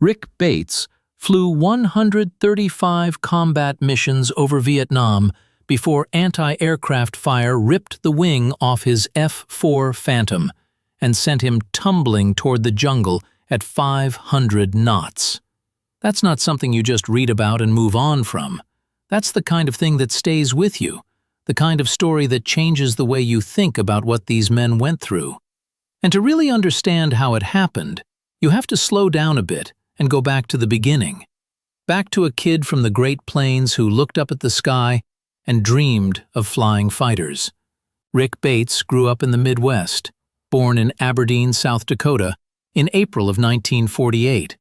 Rick Bates flew 135 combat missions over Vietnam before anti-aircraft fire ripped the wing off his F-4 Phantom and sent him tumbling toward the jungle at 500 knots. That's not something you just read about and move on from. That's the kind of thing that stays with you, the kind of story that changes the way you think about what these men went through. And to really understand how it happened, you have to slow down a bit and go back to the beginning. Back to a kid from the Great Plains who looked up at the sky and dreamed of flying fighters. Rick Bates grew up in the Midwest, born in Aberdeen, South Dakota, in April of 1948.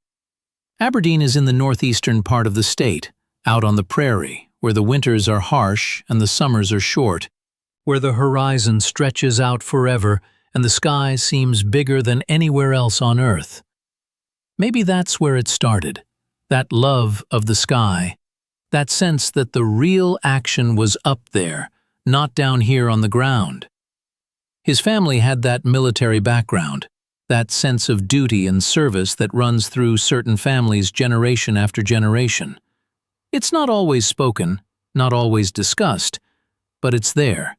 Aberdeen is in the northeastern part of the state, out on the prairie, where the winters are harsh and the summers are short, where the horizon stretches out forever and the sky seems bigger than anywhere else on Earth. Maybe that's where it started, that love of the sky, that sense that the real action was up there, not down here on the ground. His family had that military background, that sense of duty and service that runs through certain families generation after generation. It's not always spoken, not always discussed, but it's there,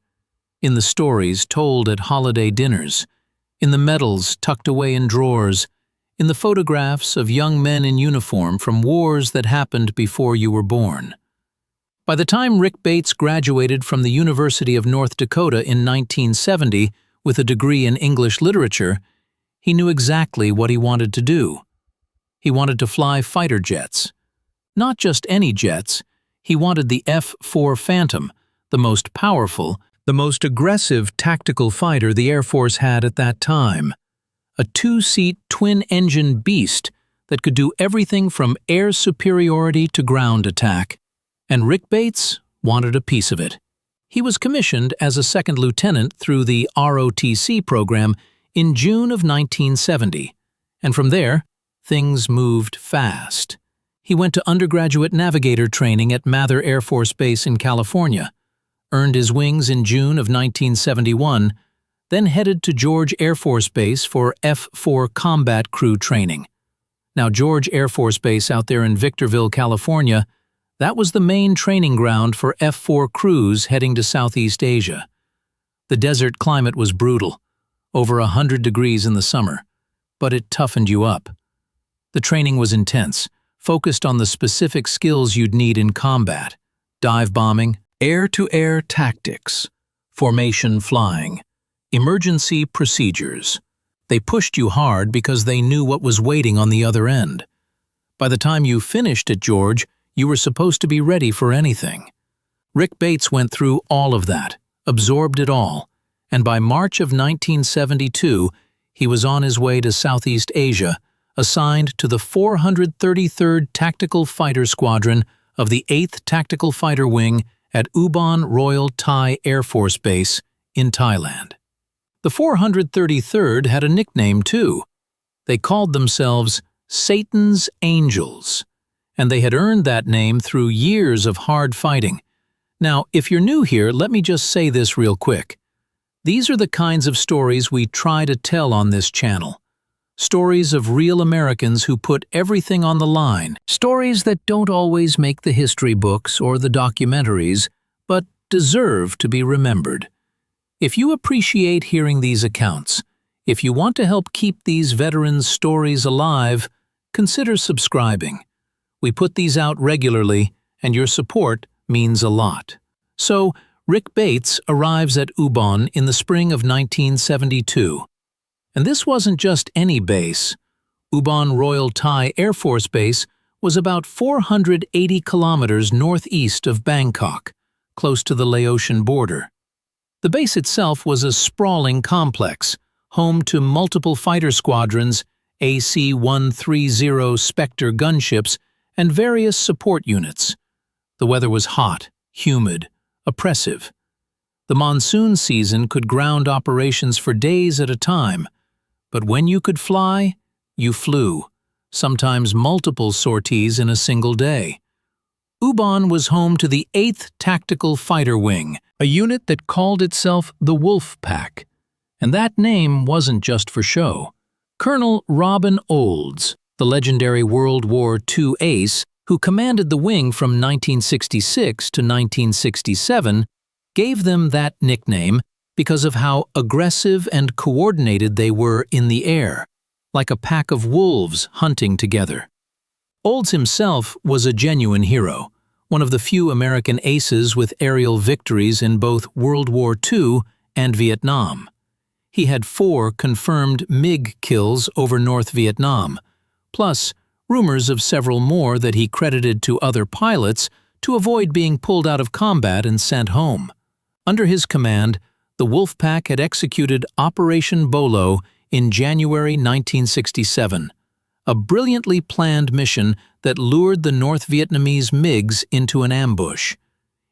in the stories told at holiday dinners, in the medals tucked away in drawers, in the photographs of young men in uniform from wars that happened before you were born. By the time Rick Bates graduated from the University of North Dakota in 1970 with a degree in English literature, he knew exactly what he wanted to do. He wanted to fly fighter jets. Not just any jets, he wanted the F-4 Phantom, the most powerful, the most aggressive tactical fighter the Air Force had at that time. A two-seat, twin-engine beast that could do everything from air superiority to ground attack. And Rick Bates wanted a piece of it. He was commissioned as a second lieutenant through the ROTC program in June of 1970, and from there, things moved fast. He went to undergraduate navigator training at Mather Air Force Base in California, earned his wings in June of 1971, then headed to George Air Force Base for F-4 combat crew training. Now, George Air Force Base out there in Victorville, California, that was the main training ground for F-4 crews heading to Southeast Asia. The desert climate was brutal, over 100 degrees in the summer, but it toughened you up. The training was intense, focused on the specific skills you'd need in combat: dive bombing, air-to-air tactics, formation flying, emergency procedures. They pushed you hard because they knew what was waiting on the other end. By the time you finished at George, you were supposed to be ready for anything. Rick Bates went through all of that, absorbed it all, and by March of 1972, he was on his way to Southeast Asia, assigned to the 433rd Tactical Fighter Squadron of the 8th Tactical Fighter Wing at Ubon Royal Thai Air Force Base in Thailand. The 433rd had a nickname too. They called themselves Satan's Angels, and they had earned that name through years of hard fighting. Now, if you're new here, let me just say this real quick. These are the kinds of stories we try to tell on this channel. Stories of real Americans who put everything on the line. Stories that don't always make the history books or the documentaries, but deserve to be remembered. If you appreciate hearing these accounts, if you want to help keep these veterans' stories alive, consider subscribing. We put these out regularly, and your support means a lot. So, Rick Bates arrives at Ubon in the spring of 1972. And this wasn't just any base. Ubon Royal Thai Air Force Base was about 480 kilometers northeast of Bangkok, close to the Laotian border. The base itself was a sprawling complex, home to multiple fighter squadrons, AC-130 Spectre gunships, and various support units. The weather was hot, humid, oppressive. The monsoon season could ground operations for days at a time, but when you could fly, you flew, sometimes multiple sorties in a single day. Ubon was home to the 8th Tactical Fighter Wing, a unit that called itself the Wolfpack. And that name wasn't just for show. Colonel Robin Olds, The legendary World War II ace, who commanded the wing from 1966 to 1967, gave them that nickname because of how aggressive and coordinated they were in the air, like a pack of wolves hunting together. Olds himself was a genuine hero, one of the few American aces with aerial victories in both World War II and Vietnam. He had 4 confirmed MiG kills over North Vietnam, plus rumors of several more that he credited to other pilots to avoid being pulled out of combat and sent home. Under his command, the Wolfpack had executed Operation Bolo in January 1967, a brilliantly planned mission that lured the North Vietnamese MiGs into an ambush.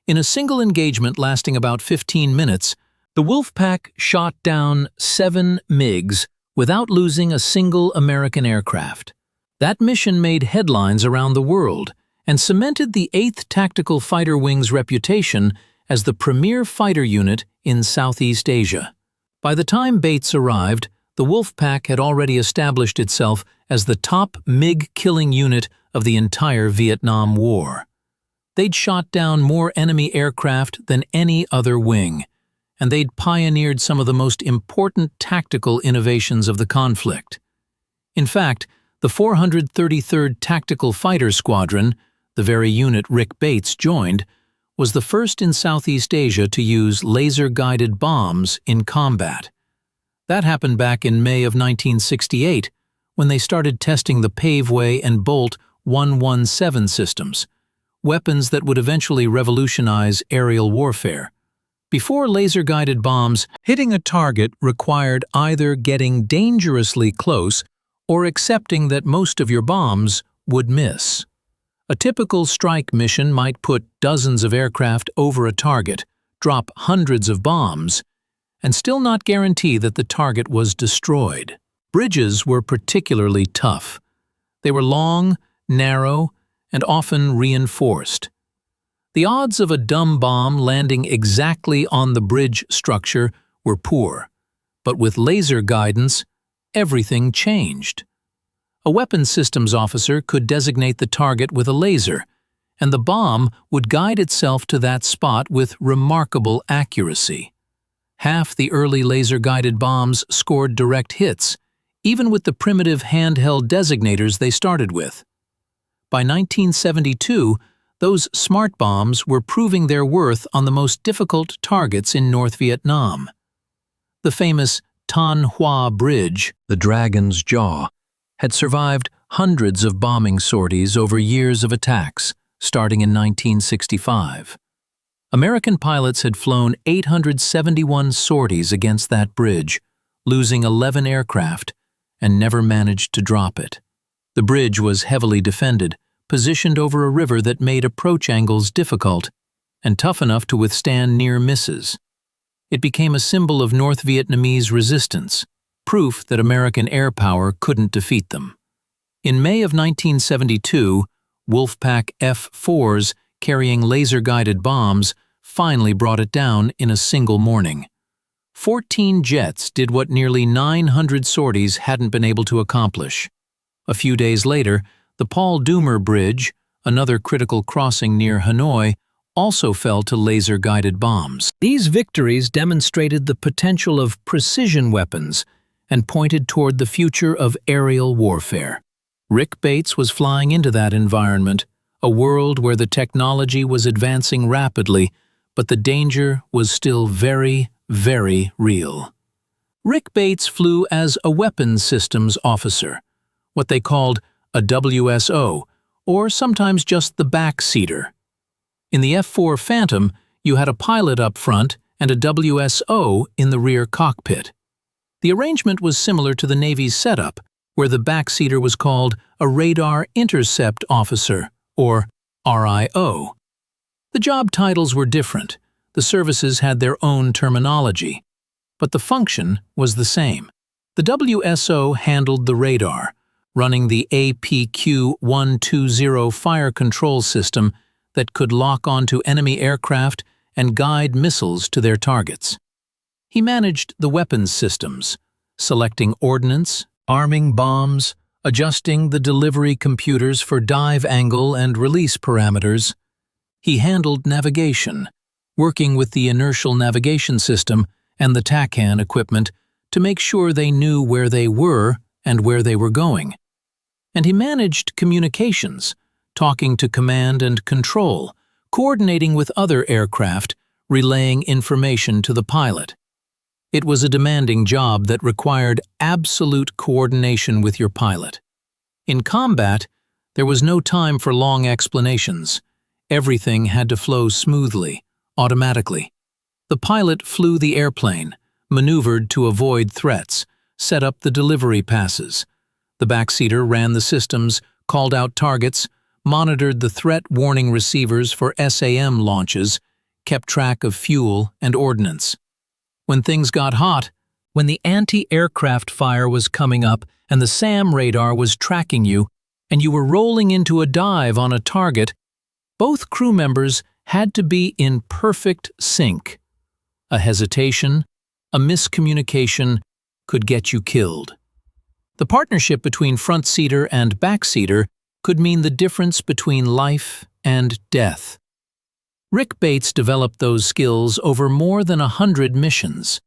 In a single engagement lasting about 15 minutes, the Wolfpack shot down 7 MiGs without losing a single American aircraft. That mission made headlines around the world and cemented the 8th Tactical Fighter Wing's reputation as the premier fighter unit in Southeast Asia. By the time Bates arrived, the Wolfpack had already established itself as the top MiG-killing unit of the entire Vietnam War. They'd shot down more enemy aircraft than any other wing, and they'd pioneered some of the most important tactical innovations of the conflict. In fact, the 433rd Tactical Fighter Squadron, the very unit Rick Bates joined, was the first in Southeast Asia to use laser-guided bombs in combat. That happened back in May of 1968, when they started testing the Paveway and Bolt 117 systems, weapons that would eventually revolutionize aerial warfare. Before laser-guided bombs, hitting a target required either getting dangerously close or accepting that most of your bombs would miss. A typical strike mission might put dozens of aircraft over a target, drop hundreds of bombs, and still not guarantee that the target was destroyed. Bridges were particularly tough. They were long, narrow, and often reinforced. The odds of a dumb bomb landing exactly on the bridge structure were poor, but with laser guidance, everything changed. A weapons systems officer could designate the target with a laser, and the bomb would guide itself to that spot with remarkable accuracy. Half the early laser-guided bombs scored direct hits, even with the primitive handheld designators they started with. By 1972, those smart bombs were proving their worth on the most difficult targets in North Vietnam. The famous Tan Hoa Bridge, the Dragon's Jaw, had survived hundreds of bombing sorties over years of attacks, starting in 1965. American pilots had flown 871 sorties against that bridge, losing 11 aircraft, and never managed to drop it. The bridge was heavily defended, positioned over a river that made approach angles difficult and tough enough to withstand near misses. It became a symbol of North Vietnamese resistance, proof that American air power couldn't defeat them. In May of 1972, Wolfpack F-4s carrying laser-guided bombs finally brought it down in a single morning. 14 jets did what nearly 900 sorties hadn't been able to accomplish. A few days later, the Paul Doomer Bridge, another critical crossing near Hanoi, also fell to laser-guided bombs. These victories demonstrated the potential of precision weapons and pointed toward the future of aerial warfare. Rick Bates was flying into that environment, a world where the technology was advancing rapidly, but the danger was still very, very real. Rick Bates flew as a weapons systems officer, what they called a WSO, or sometimes just the backseater. In the F-4 Phantom, you had a pilot up front and a WSO in the rear cockpit. The arrangement was similar to the Navy's setup, where the backseater was called a Radar Intercept Officer, or RIO. The job titles were different, the services had their own terminology, but the function was the same. The WSO handled the radar, running the APQ-120 fire control system that could lock onto enemy aircraft and guide missiles to their targets. He managed the weapons systems, selecting ordnance, arming bombs, adjusting the delivery computers for dive angle and release parameters. He handled navigation, working with the inertial navigation system and the TACAN equipment to make sure they knew where they were and where they were going. And he managed communications, talking to command and control, coordinating with other aircraft, relaying information to the pilot. It was a demanding job that required absolute coordination with your pilot. In combat, there was no time for long explanations. Everything had to flow smoothly, automatically. The pilot flew the airplane, maneuvered to avoid threats, set up the delivery passes. The backseater ran the systems, called out targets, monitored the threat warning receivers for SAM launches, kept track of fuel and ordnance. When things got hot, when the anti-aircraft fire was coming up and the SAM radar was tracking you, and you were rolling into a dive on a target, both crew members had to be in perfect sync. A hesitation, a miscommunication could get you killed. The partnership between front seater and backseater could mean the difference between life and death. Rick Bates developed those skills over more than 100 missions.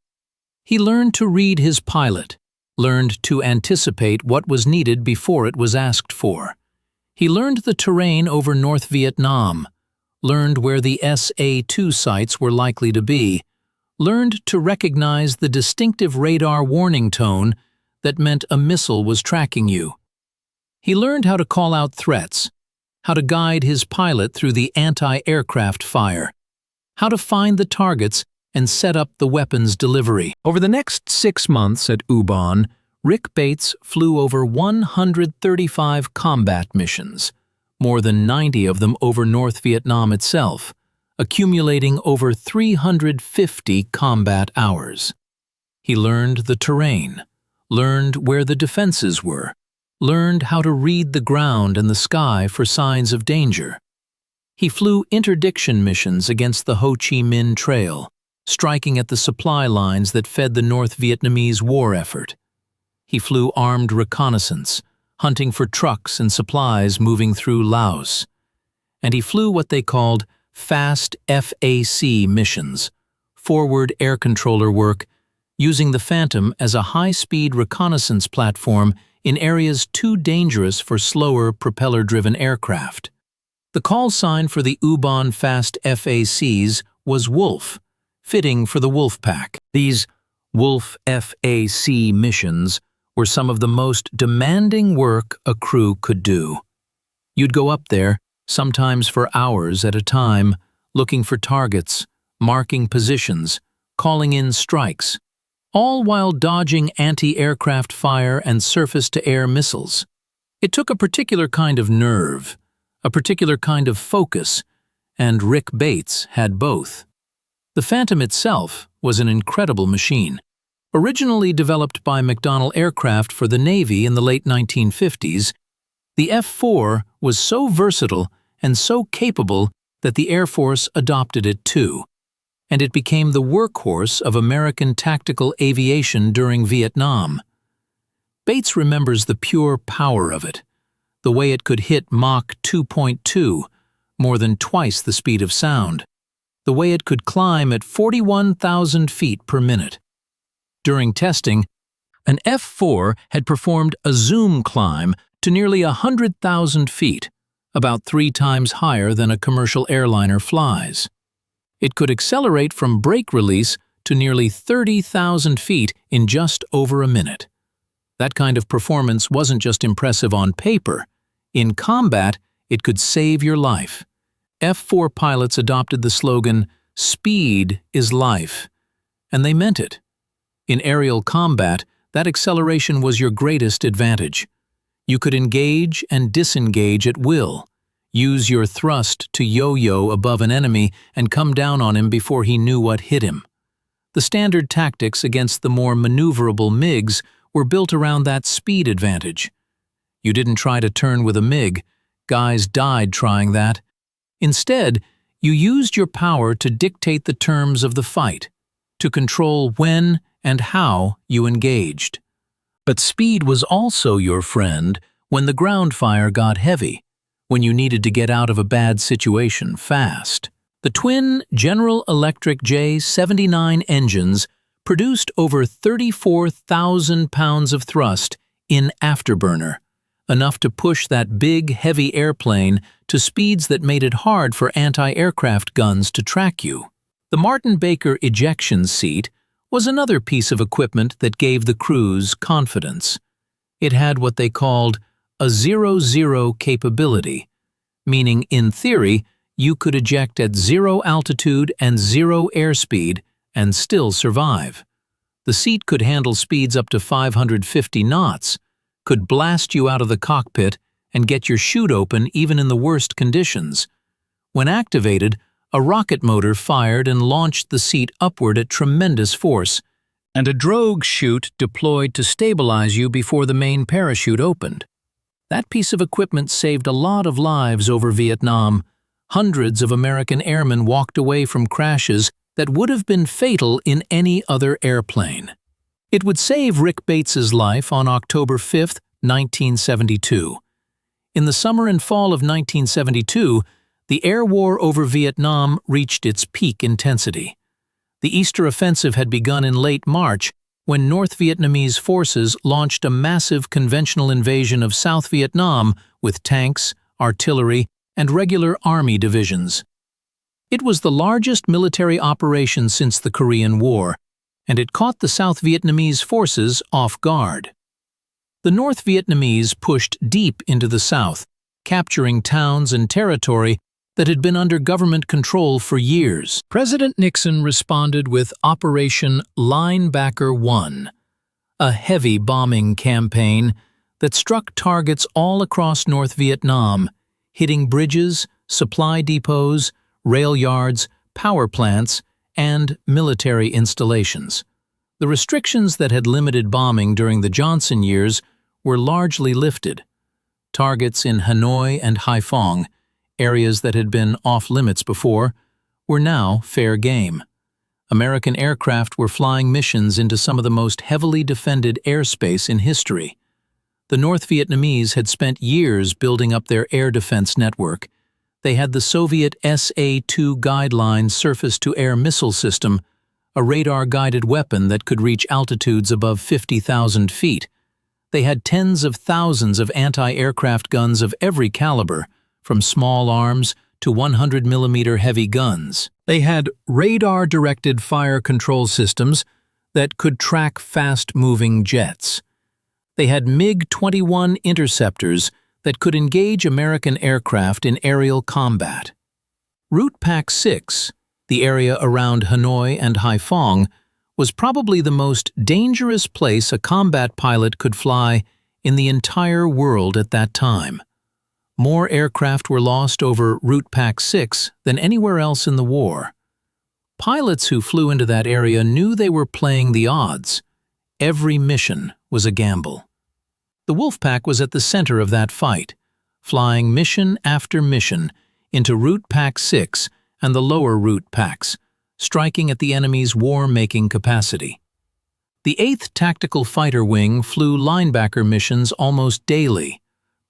He learned to read his pilot, learned to anticipate what was needed before it was asked for. He learned the terrain over North Vietnam, learned where the SA-2 sites were likely to be, learned to recognize the distinctive radar warning tone that meant a missile was tracking you. He learned how to call out threats, how to guide his pilot through the anti-aircraft fire, how to find the targets and set up the weapons delivery. Over the next 6 months at U-Bahn, Rick Bates flew over 135 combat missions, more than 90 of them over North Vietnam itself, accumulating over 350 combat hours. He learned the terrain, learned where the defenses were, learned how to read the ground and the sky for signs of danger. He flew interdiction missions against the Ho Chi Minh Trail, striking at the supply lines that fed the North Vietnamese war effort. He flew armed reconnaissance, hunting for trucks and supplies moving through Laos. And he flew what they called fast FAC missions, forward air controller work, using the Phantom as a high-speed reconnaissance platform in areas too dangerous for slower propeller-driven aircraft. The call sign for the U-Bahn fast FACs was Wolf, fitting for the Wolfpack. These Wolf FAC missions were some of the most demanding work a crew could do. You'd go up there, sometimes for hours at a time, looking for targets, marking positions, calling in strikes, all while dodging anti-aircraft fire and surface-to-air missiles. It took a particular kind of nerve, a particular kind of focus, and Rick Bates had both. The Phantom itself was an incredible machine. Originally developed by McDonnell Aircraft for the Navy in the late 1950s, the F-4 was so versatile and so capable that the Air Force adopted it too, and it became the workhorse of American tactical aviation during Vietnam. Bates remembers the pure power of it, the way it could hit Mach 2.2, more than twice the speed of sound, the way it could climb at 41,000 feet per minute. During testing, an F-4 had performed a zoom climb to nearly 100,000 feet, about 3 times higher than a commercial airliner flies. It could accelerate from brake release to nearly 30,000 feet in just over a minute. That kind of performance wasn't just impressive on paper. In combat, it could save your life. F-4 pilots adopted the slogan, "Speed is life," and they meant it. In aerial combat, that acceleration was your greatest advantage. You could engage and disengage at will, use your thrust to yo-yo above an enemy and come down on him before he knew what hit him. The standard tactics against the more maneuverable MiGs were built around that speed advantage. You didn't try to turn with a MiG. Guys died trying that. Instead, you used your power to dictate the terms of the fight, to control when and how you engaged. But speed was also your friend when the ground fire got heavy, when you needed to get out of a bad situation fast. The twin General Electric J79 engines produced over 34,000 pounds of thrust in afterburner, enough to push that big, heavy airplane to speeds that made it hard for anti-aircraft guns to track you. The Martin Baker ejection seat was another piece of equipment that gave the crews confidence. It had what they called a 0-0 capability, meaning in theory you could eject at 0 altitude and 0 airspeed and still survive. The seat could handle speeds up to 550 knots, could blast you out of the cockpit and get your chute open even in the worst conditions. When activated, a rocket motor fired and launched the seat upward at tremendous force, and a drogue chute deployed to stabilize you before the main parachute opened. That piece of equipment saved a lot of lives over Vietnam. Hundreds of American airmen walked away from crashes that would have been fatal in any other airplane. It would save Rick Bates's life on October 5, 1972. In the summer and fall of 1972, the air war over Vietnam reached its peak intensity. The Easter Offensive had begun in late March when North Vietnamese forces launched a massive conventional invasion of South Vietnam with tanks, artillery, and regular army divisions. It was the largest military operation since the Korean War, and it caught the South Vietnamese forces off guard. The North Vietnamese pushed deep into the south, capturing towns and territory that had been under government control for years. President Nixon responded with Operation Linebacker 1, a heavy bombing campaign that struck targets all across North Vietnam, hitting bridges, supply depots, rail yards, power plants, and military installations. The restrictions that had limited bombing during the Johnson years were largely lifted. Targets in Hanoi and Haiphong, areas that had been off-limits before, were now fair game. American aircraft were flying missions into some of the most heavily defended airspace in history. The North Vietnamese had spent years building up their air defense network. They had the Soviet SA-2 Guideline surface-to-air missile system, a radar-guided weapon that could reach altitudes above 50,000 feet. They had tens of thousands of anti-aircraft guns of every caliber, from small arms to 100mm heavy guns. They had radar-directed fire control systems that could track fast-moving jets. They had MiG-21 interceptors that could engage American aircraft in aerial combat. Route Pack 6, the area around Hanoi and Haiphong, was probably the most dangerous place a combat pilot could fly in the entire world at that time. More aircraft were lost over Route Pack 6 than anywhere else in the war. Pilots who flew into that area knew they were playing the odds. Every mission was a gamble. The Wolfpack was at the center of that fight, flying mission after mission into Route Pack 6 and the lower route packs, striking at the enemy's war-making capacity. The 8th Tactical Fighter Wing flew linebacker missions almost daily,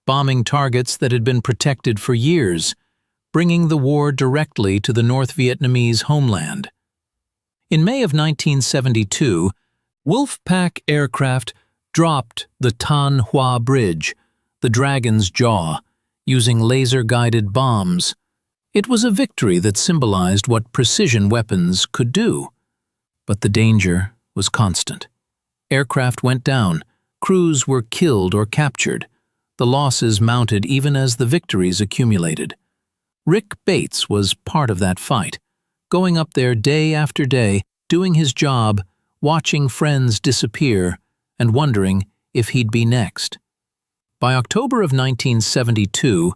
bombing targets that had been protected for years, bringing the war directly to the North Vietnamese homeland. In May of 1972, Wolfpack aircraft dropped the Tan Hoa Bridge, the Dragon's Jaw, using laser-guided bombs. It was a victory that symbolized what precision weapons could do. But the danger was constant. Aircraft went down, crews were killed or captured. The losses mounted even as the victories accumulated. Rick Bates was part of that fight, going up there day after day, doing his job, watching friends disappear, and wondering if he'd be next. By October of 1972,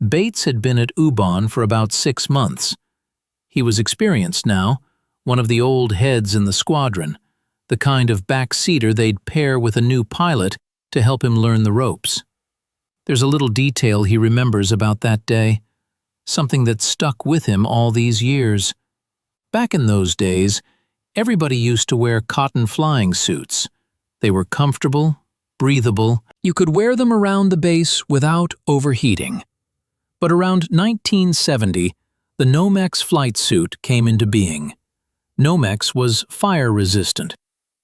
Bates had been at Ubon for about 6 months. He was experienced now, one of the old heads in the squadron, the kind of backseater they'd pair with a new pilot to help him learn the ropes. There's a little detail he remembers about that day, something that stuck with him all these years. Back in those days, everybody used to wear cotton flying suits. They were comfortable, breathable. You could wear them around the base without overheating. But around 1970, the Nomex flight suit came into being. Nomex was fire-resistant,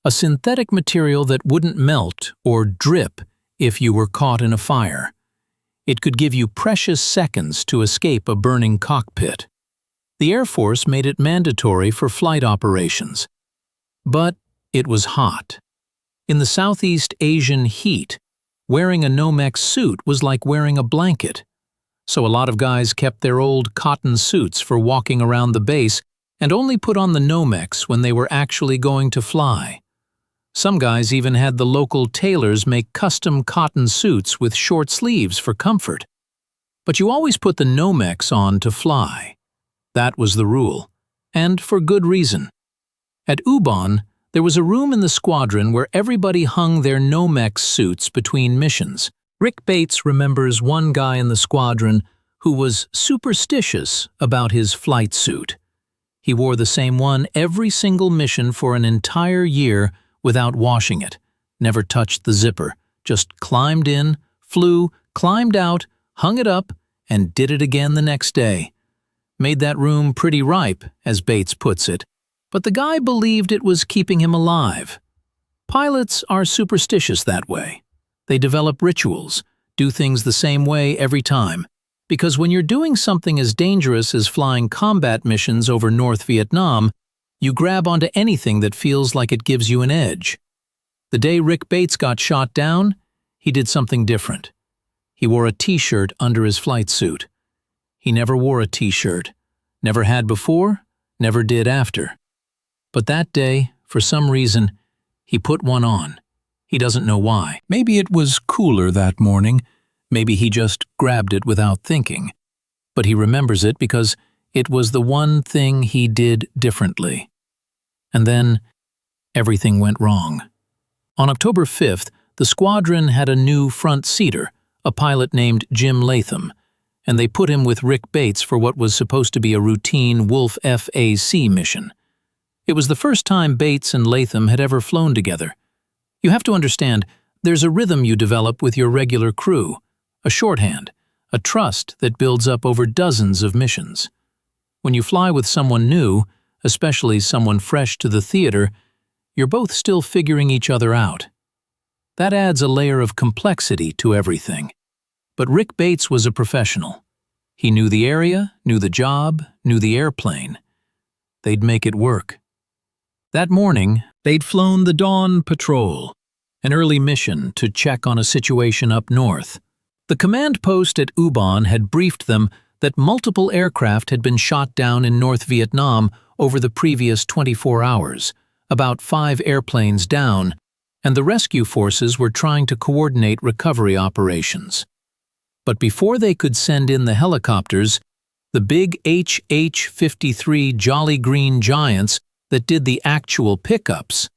a synthetic material that wouldn't melt or drip if you were caught in a fire. It could give you precious seconds to escape a burning cockpit. The Air Force made it mandatory for flight operations. But it was hot. In the Southeast Asian heat, wearing a Nomex suit was like wearing a blanket. So a lot of guys kept their old cotton suits for walking around the base and only put on the Nomex when they were actually going to fly. Some guys even had the local tailors make custom cotton suits with short sleeves for comfort. But you always put the Nomex on to fly. That was the rule, and for good reason. At Ubon, there was a room in the squadron where everybody hung their Nomex suits between missions. Rick Bates remembers one guy in the squadron who was superstitious about his flight suit. He wore the same one every single mission for an entire year without washing it, never touched the zipper, just climbed in, flew, climbed out, hung it up, and did it again the next day. Made that room pretty ripe, as Bates puts it, but the guy believed it was keeping him alive. Pilots are superstitious that way. They develop rituals, do things the same way every time, because when you're doing something as dangerous as flying combat missions over North Vietnam, you grab onto anything that feels like it gives you an edge. The day Rick Bates got shot down, he did something different. He wore a t-shirt under his flight suit. He never wore a t-shirt, never had before, never did after. But that day, for some reason, he put one on. He doesn't know why. Maybe it was cooler that morning. Maybe he just grabbed it without thinking. But he remembers it because it was the one thing he did differently. And then, everything went wrong. On October 5th, the squadron had a new front seater, a pilot named Jim Latham, and they put him with Rick Bates for what was supposed to be a routine Wolfpack mission. It was the first time Bates and Latham had ever flown together. You have to understand, there's a rhythm you develop with your regular crew, a shorthand, a trust that builds up over dozens of missions. When you fly with someone new, especially someone fresh to the theater, you're both still figuring each other out. That adds a layer of complexity to everything. But Rick Bates was a professional. He knew the area, knew the job, knew the airplane. They'd make it work. That morning, they'd flown the Dawn Patrol, an early mission to check on a situation up north. The command post at Ubon had briefed them that multiple aircraft had been shot down in North Vietnam over the previous 24 hours, about 5 airplanes down, and the rescue forces were trying to coordinate recovery operations. But before they could send in the helicopters, the big HH-53 Jolly Green Giants that did the actual pickups,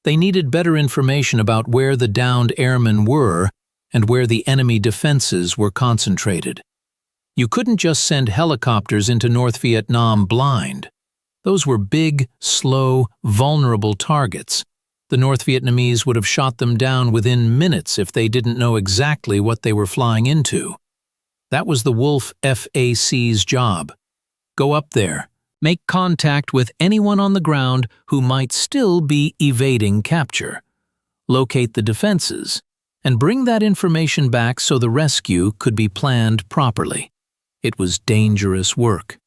they needed better information about where the downed airmen were and where the enemy defenses were concentrated. You couldn't just send helicopters into North Vietnam blind. Those were big, slow, vulnerable targets. The North Vietnamese would have shot them down within minutes if they didn't know exactly what they were flying into. That was the Wolfpack's job. Go up there, make contact with anyone on the ground who might still be evading capture, locate the defenses, and bring that information back so the rescue could be planned properly. It was dangerous work.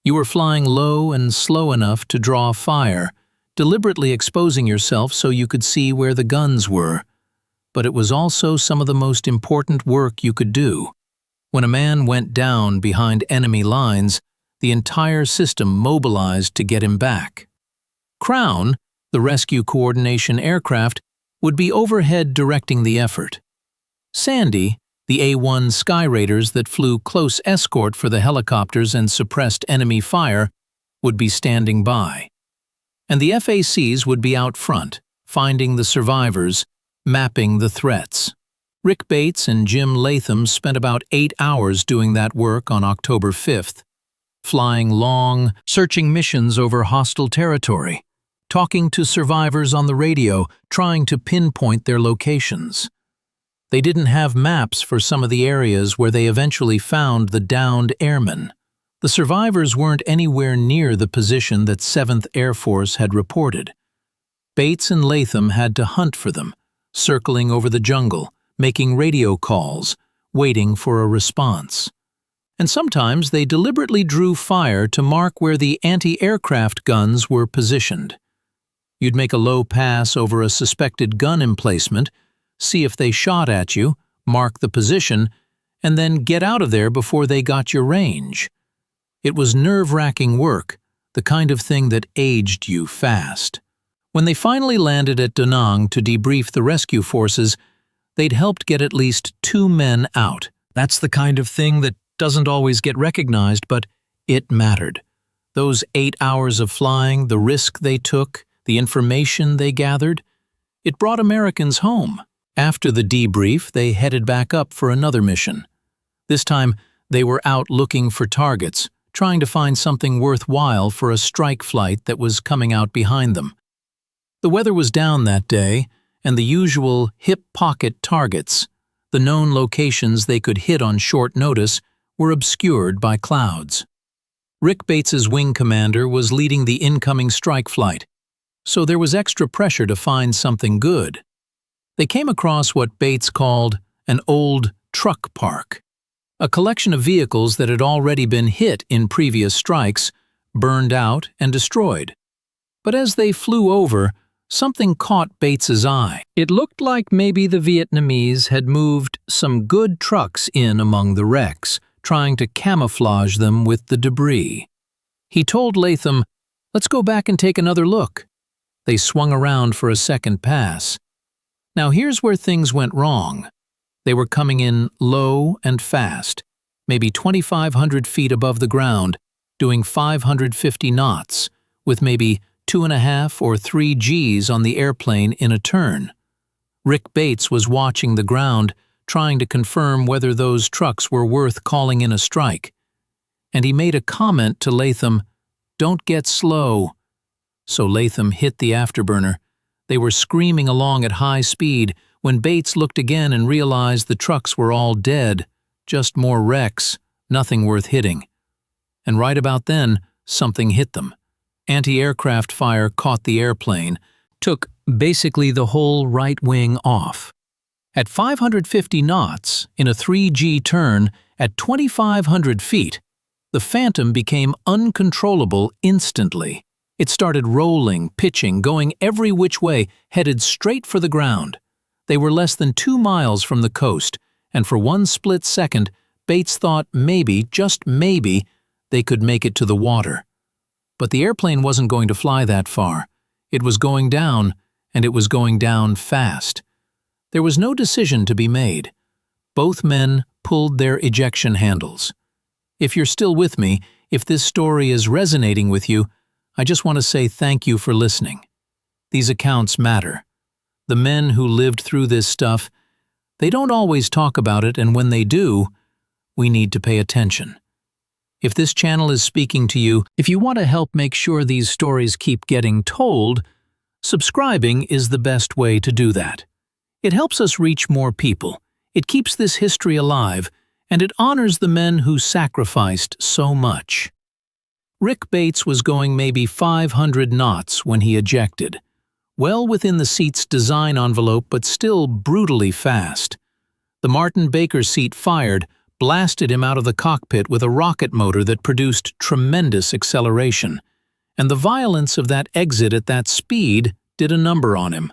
You were flying low and slow enough to draw fire, deliberately exposing yourself so you could see where the guns were. But it was also some of the most important work you could do. When a man went down behind enemy lines, the entire system mobilized to get him back. Crown, the rescue coordination aircraft, would be overhead directing the effort. Sandy, the A-1 Sky Raiders that flew close escort for the helicopters and suppressed enemy fire, would be standing by. And the FACs would be out front, finding the survivors, mapping the threats. Rick Bates and Jim Latham spent about 8 hours doing that work on October 5th, flying long, searching missions over hostile territory, talking to survivors on the radio, trying to pinpoint their locations. They didn't have maps for some of the areas where they eventually found the downed airmen. The survivors weren't anywhere near the position that 7th Air Force had reported. Bates and Latham had to hunt for them, circling over the jungle, making radio calls, waiting for a response. And sometimes they deliberately drew fire to mark where the anti-aircraft guns were positioned. You'd make a low pass over a suspected gun emplacement, see if they shot at you, mark the position, and then get out of there before they got your range. It was nerve-wracking work, the kind of thing that aged you fast. When they finally landed at Da Nang to debrief the rescue forces, they'd helped get at least 2 men out. That's the kind of thing that doesn't always get recognized, but it mattered. Those 8 hours of flying, the risk they took, the information they gathered, it brought Americans home. After the debrief, they headed back up for another mission. This time, they were out looking for targets, trying to find something worthwhile for a strike flight that was coming out behind them. The weather was down that day, and the usual hip-pocket targets, the known locations they could hit on short notice, were obscured by clouds. Rick Bates's wing commander was leading the incoming strike flight, so there was extra pressure to find something good. They came across what Bates called an old truck park, a collection of vehicles that had already been hit in previous strikes, burned out and destroyed. But as they flew over, something caught Bates's eye. It looked like maybe the Vietnamese had moved some good trucks in among the wrecks, trying to camouflage them with the debris. He told Latham, "Let's go back and take another look." They swung around for a second pass. Now here's where things went wrong. They were coming in low and fast, maybe 2,500 feet above the ground, doing 550 knots, with maybe 2.5 or 3 Gs on the airplane in a turn. Rick Bates was watching the ground, trying to confirm whether those trucks were worth calling in a strike. And he made a comment to Latham, "Don't get slow." So Latham hit the afterburner. They were screaming along at high speed when Bates looked again and realized the trucks were all dead, just more wrecks, nothing worth hitting. And right about then, something hit them. Anti-aircraft fire caught the airplane, took basically the whole right wing off. At 550 knots, in a 3G turn, at 2,500 feet, the Phantom became uncontrollable instantly. It started rolling, pitching, going every which way, headed straight for the ground. They were less than 2 miles from the coast, and for one split second, Bates thought maybe, just maybe, they could make it to the water. But the airplane wasn't going to fly that far. It was going down, and it was going down fast. There was no decision to be made. Both men pulled their ejection handles. If you're still with me, if this story is resonating with you, I just want to say thank you for listening. These accounts matter. The men who lived through this stuff, they don't always talk about it, and when they do, we need to pay attention. If this channel is speaking to you, if you want to help make sure these stories keep getting told, subscribing is the best way to do that. It helps us reach more people, it keeps this history alive, and it honors the men who sacrificed so much. Rick Bates was going maybe 500 knots when he ejected, well within the seat's design envelope but still brutally fast. The Martin Baker seat fired, blasted him out of the cockpit with a rocket motor that produced tremendous acceleration, and the violence of that exit at that speed did a number on him.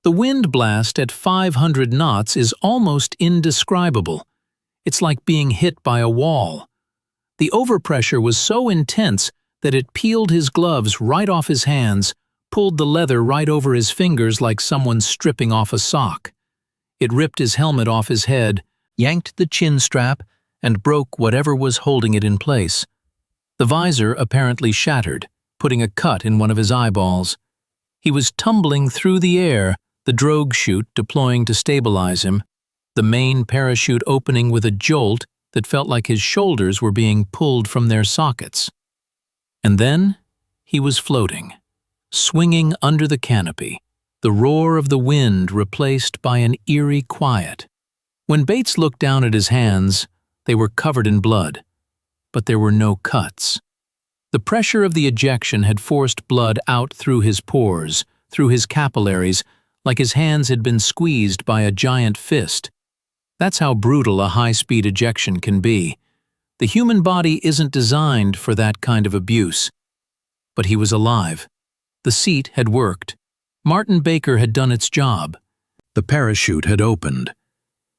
The wind blast at 500 knots is almost indescribable. It's like being hit by a wall. The overpressure was so intense that it peeled his gloves right off his hands, pulled the leather right over his fingers like someone stripping off a sock. It ripped his helmet off his head, yanked the chin strap, and broke whatever was holding it in place. The visor apparently shattered, putting a cut in one of his eyeballs. He was tumbling through the air, the drogue chute deploying to stabilize him, the main parachute opening with a jolt that felt like his shoulders were being pulled from their sockets. And then he was floating, swinging under the canopy, the roar of the wind replaced by an eerie quiet. When Bates looked down at his hands, they were covered in blood, but there were no cuts. The pressure of the ejection had forced blood out through his pores, through his capillaries, like his hands had been squeezed by a giant fist. That's how brutal a high-speed ejection can be. The human body isn't designed for that kind of abuse. But he was alive. The seat had worked. Martin Baker had done its job. The parachute had opened.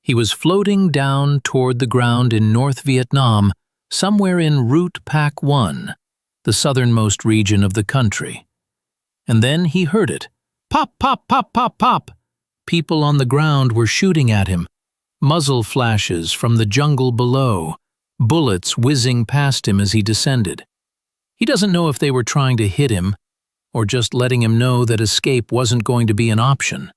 He was floating down toward the ground in North Vietnam, somewhere in Wolfpack 1, the southernmost region of the country. And then he heard it. Pop, pop, pop, pop, pop. People on the ground were shooting at him. Muzzle flashes from the jungle below, bullets whizzing past him as he descended. He doesn't know if they were trying to hit him or just letting him know that escape wasn't going to be an option.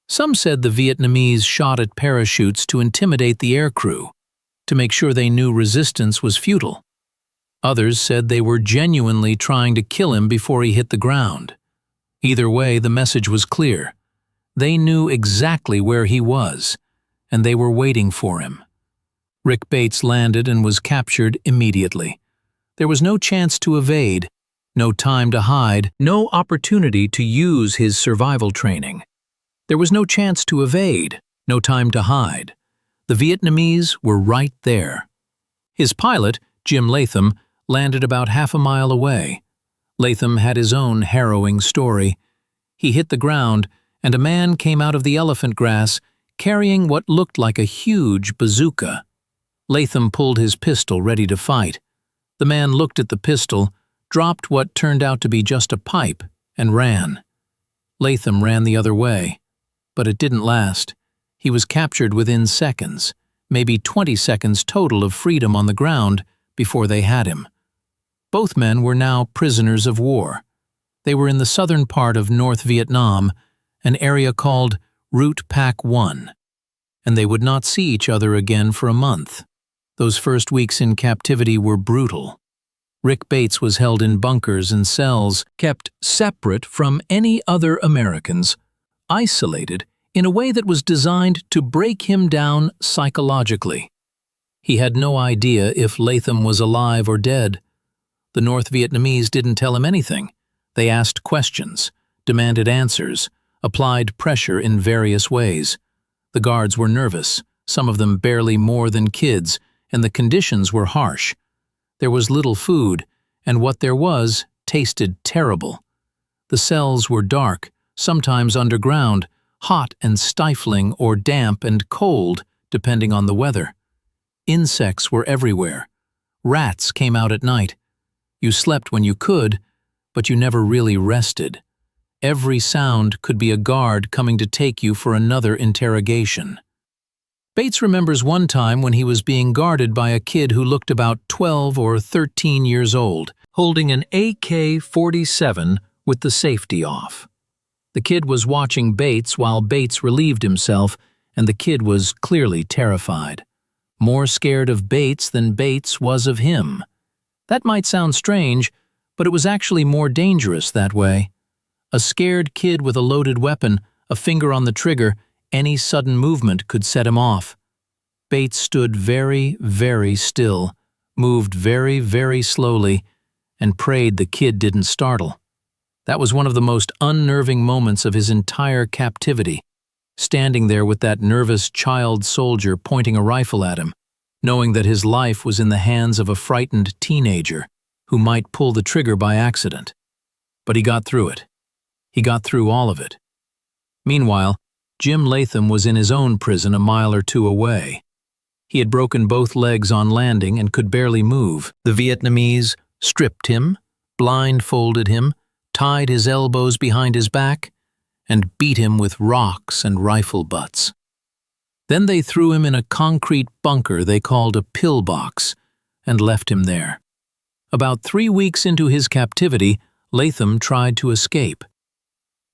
Some said the Vietnamese shot at parachutes to intimidate the aircrew, to make sure they knew resistance was futile. Others said they were genuinely trying to kill him before he hit the ground. Either way, the message was clear. They knew exactly where he was, and they were waiting for him. Rick Bates landed and was captured immediately. There was no chance to evade, no time to hide, no opportunity to use his survival training. There was no chance to evade, no time to hide. The Vietnamese were right there. His pilot, Jim Latham, landed about half a mile away. Latham had his own harrowing story. He hit the ground, and a man came out of the elephant grass carrying what looked like a huge bazooka. Latham pulled his pistol ready to fight. The man looked at the pistol, dropped what turned out to be just a pipe, and ran. Latham ran the other way. But it didn't last. He was captured within seconds, maybe 20 seconds total of freedom on the ground before they had him. Both men were now prisoners of war. They were in the southern part of North Vietnam, an area called Wolfpack 1, and they would not see each other again for a month. Those first weeks in captivity were brutal. Rick Bates was held in bunkers and cells, kept separate from any other Americans, isolated in a way that was designed to break him down psychologically. He had no idea if Latham was alive or dead. The North Vietnamese didn't tell him anything. They asked questions, demanded answers, applied pressure in various ways. The guards were nervous, some of them barely more than kids, and the conditions were harsh. There was little food, and what there was tasted terrible. The cells were dark, sometimes underground, hot and stifling or damp and cold, depending on the weather. Insects were everywhere. Rats came out at night. You slept when you could, but you never really rested. Every sound could be a guard coming to take you for another interrogation. Bates remembers one time when he was being guarded by a kid who looked about 12 or 13 years old, holding an AK-47 with the safety off. The kid was watching Bates while Bates relieved himself, and the kid was clearly terrified. More scared of Bates than Bates was of him. That might sound strange, but it was actually more dangerous that way. A scared kid with a loaded weapon, a finger on the trigger, any sudden movement could set him off. Bates stood very, very still, moved very, very slowly, and prayed the kid didn't startle. That was one of the most unnerving moments of his entire captivity, standing there with that nervous child soldier pointing a rifle at him, knowing that his life was in the hands of a frightened teenager who might pull the trigger by accident. But he got through it. He got through all of it. Meanwhile, Jim Latham was in his own prison a mile or two away. He had broken both legs on landing and could barely move. The Vietnamese stripped him, blindfolded him, tied his elbows behind his back, and beat him with rocks and rifle butts. Then they threw him in a concrete bunker they called a pillbox and left him there. About 3 weeks into his captivity, Latham tried to escape.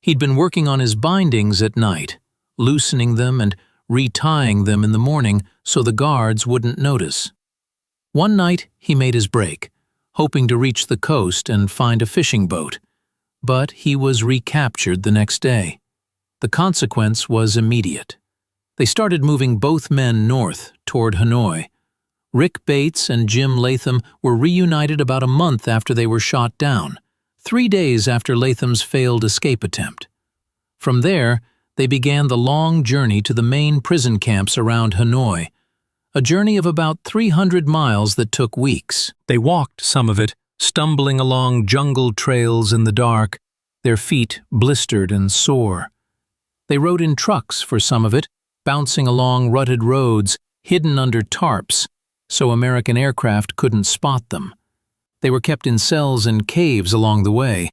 He'd been working on his bindings at night, loosening them and retying them in the morning so the guards wouldn't notice. One night he made his break, hoping to reach the coast and find a fishing boat. But he was recaptured the next day. The consequence was immediate. They started moving both men north toward Hanoi. Rick Bates and Jim Latham were reunited about a month after they were shot down, 3 days after Latham's failed escape attempt. From there, they began the long journey to the main prison camps around Hanoi, a journey of about 300 miles that took weeks. They walked some of it, stumbling along jungle trails in the dark, their feet blistered and sore. They rode in trucks for some of it, bouncing along rutted roads, hidden under tarps, so American aircraft couldn't spot them. They were kept in cells and caves along the way,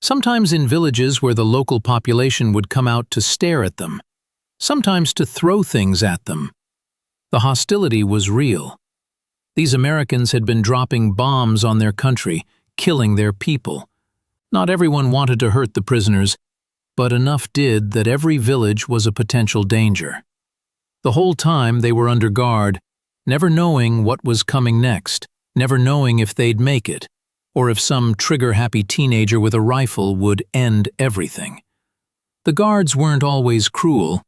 sometimes in villages where the local population would come out to stare at them, sometimes to throw things at them. The hostility was real. These Americans had been dropping bombs on their country, killing their people. Not everyone wanted to hurt the prisoners, but enough did that every village was a potential danger. The whole time they were under guard, never knowing what was coming next, never knowing if they'd make it, or if some trigger-happy teenager with a rifle would end everything. The guards weren't always cruel,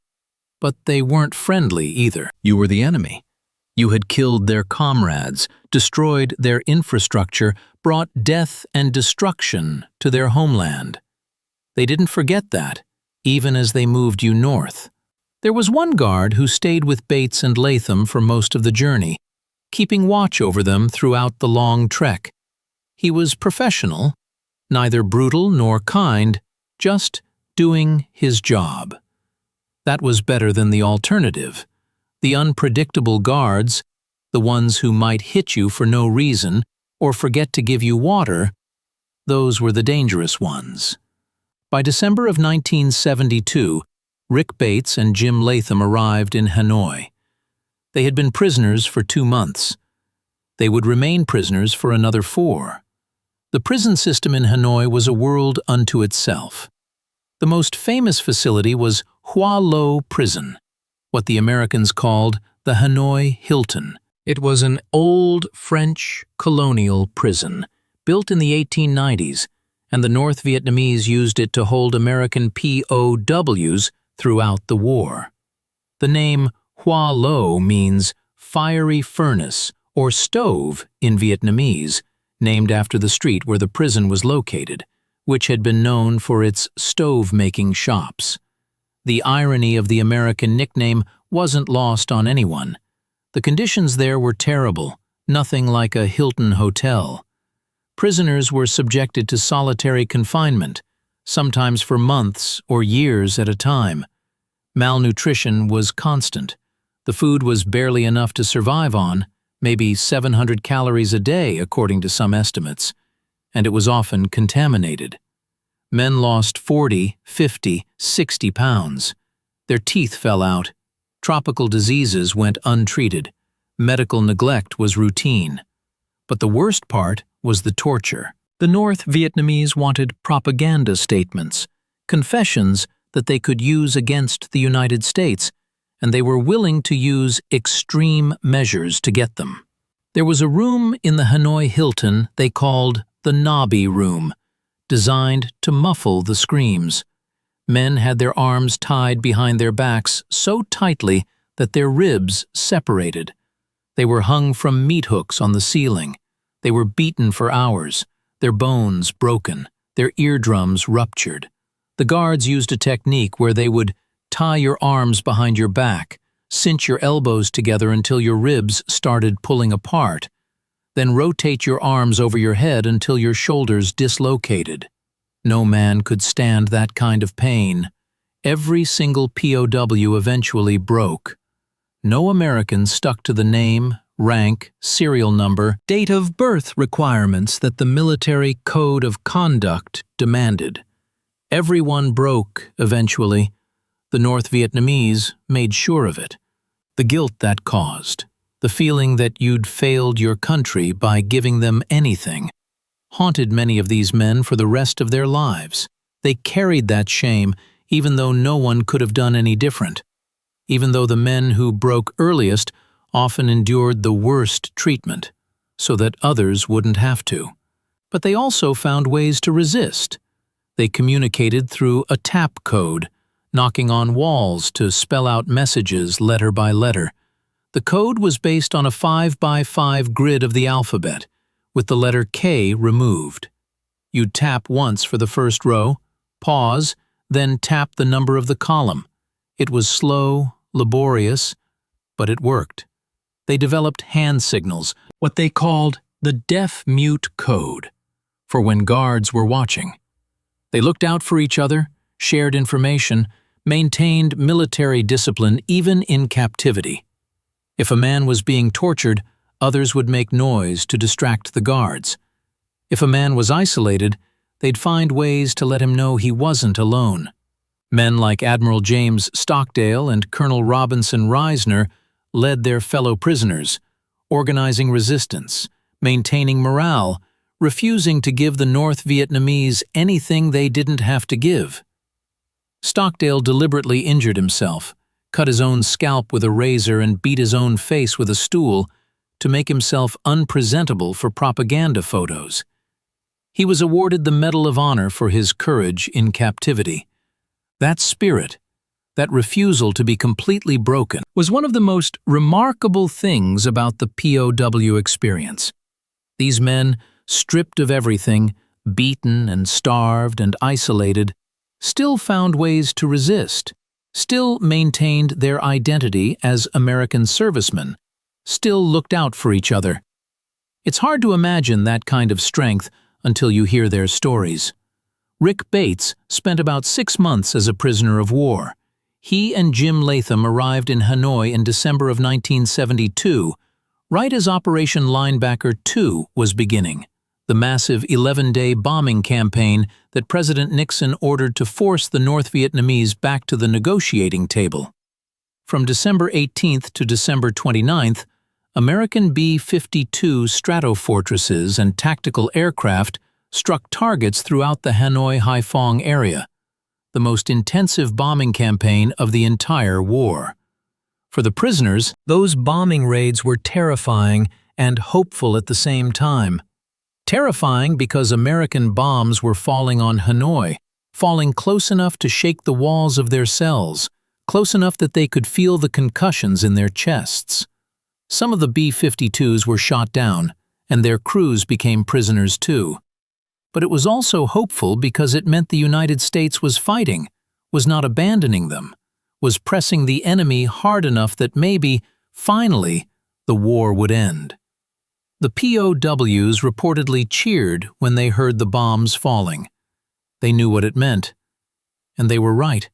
but they weren't friendly either. You were the enemy. You had killed their comrades, destroyed their infrastructure, brought death and destruction to their homeland. They didn't forget that, even as they moved you north. There was one guard who stayed with Bates and Latham for most of the journey, keeping watch over them throughout the long trek. He was professional, neither brutal nor kind, just doing his job. That was better than the alternative. The unpredictable guards, the ones who might hit you for no reason or forget to give you water, those were the dangerous ones. By December of 1972, Rick Bates and Jim Latham arrived in Hanoi. They had been prisoners for 2 months. They would remain prisoners for another 4. The prison system in Hanoi was a world unto itself. The most famous facility was Hoa Lo Prison, what the Americans called the Hanoi Hilton. It was an old French colonial prison, built in the 1890s, and the North Vietnamese used it to hold American POWs throughout the war. The name Hoa Lo means fiery furnace or stove in Vietnamese, named after the street where the prison was located, which had been known for its stove-making shops. The irony of the American nickname wasn't lost on anyone. The conditions there were terrible, nothing like a Hilton hotel. Prisoners were subjected to solitary confinement, sometimes for months or years at a time. Malnutrition was constant. The food was barely enough to survive on, maybe 700 calories a day according to some estimates, and it was often contaminated. Men lost 40, 50, 60 pounds. Their teeth fell out. Tropical diseases went untreated. Medical neglect was routine. But the worst part was the torture. The North Vietnamese wanted propaganda statements, confessions that they could use against the United States, and they were willing to use extreme measures to get them. There was a room in the Hanoi Hilton they called the Nobby Room, designed to muffle the screams. Men had their arms tied behind their backs so tightly that their ribs separated. They were hung from meat hooks on the ceiling. They were beaten for hours, their bones broken, their eardrums ruptured. The guards used a technique where they would tie your arms behind your back, cinch your elbows together until your ribs started pulling apart, then rotate your arms over your head until your shoulders dislocated. No man could stand that kind of pain. Every single POW eventually broke. No American stuck to the name, rank, serial number, date of birth requirements that the military code of conduct demanded. Everyone broke eventually. The North Vietnamese made sure of it. The guilt that caused, the feeling that you'd failed your country by giving them anything, haunted many of these men for the rest of their lives. They carried that shame even though no one could have done any different, even though the men who broke earliest often endured the worst treatment, so that others wouldn't have to. But they also found ways to resist. They communicated through a tap code, knocking on walls to spell out messages letter by letter. The code was based on a 5x5 grid of the alphabet, with the letter K removed. You'd tap once for the first row, pause, then tap the number of the column. It was slow, laborious, but it worked. They developed hand signals, what they called the deaf-mute code, for when guards were watching. They looked out for each other, shared information, maintained military discipline even in captivity. If a man was being tortured, others would make noise to distract the guards. If a man was isolated, they'd find ways to let him know he wasn't alone. Men like Admiral James Stockdale and Colonel Robinson Reisner led their fellow prisoners, organizing resistance, maintaining morale, refusing to give the North Vietnamese anything they didn't have to give. Stockdale deliberately injured himself, cut his own scalp with a razor and beat his own face with a stool to make himself unpresentable for propaganda photos. He was awarded the Medal of Honor for his courage in captivity. That spirit, that refusal to be completely broken, was one of the most remarkable things about the POW experience. These men, stripped of everything, beaten and starved and isolated, still found ways to resist, still maintained their identity as American servicemen, still looked out for each other. It's hard to imagine that kind of strength until you hear their stories. Rick Bates spent about 6 months as a prisoner of war. He and Jim Latham arrived in Hanoi in December of 1972, right as Operation Linebacker 2 was beginning, the massive 11-day bombing campaign that President Nixon ordered to force the North Vietnamese back to the negotiating table. From December 18th to December 29th, American B-52 Stratofortresses and tactical aircraft struck targets throughout the Hanoi Haiphong area, the most intensive bombing campaign of the entire war. For the prisoners, those bombing raids were terrifying and hopeful at the same time. Terrifying because American bombs were falling on Hanoi, falling close enough to shake the walls of their cells, close enough that they could feel the concussions in their chests. Some of the B-52s were shot down, and their crews became prisoners too. But it was also hopeful because it meant the United States was fighting, was not abandoning them, was pressing the enemy hard enough that maybe, finally, the war would end. The POWs reportedly cheered when they heard the bombs falling. They knew what it meant. And they were right.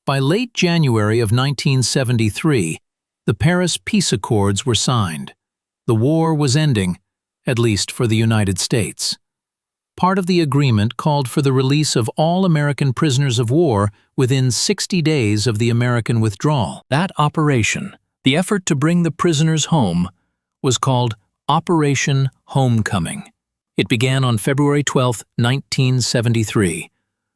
By late January of 1973, the Paris Peace Accords were signed. The war was ending, at least for the United States. Part of the agreement called for the release of all American prisoners of war within 60 days of the American withdrawal. That operation, the effort to bring the prisoners home, was called Operation Homecoming. It began on February 12, 1973.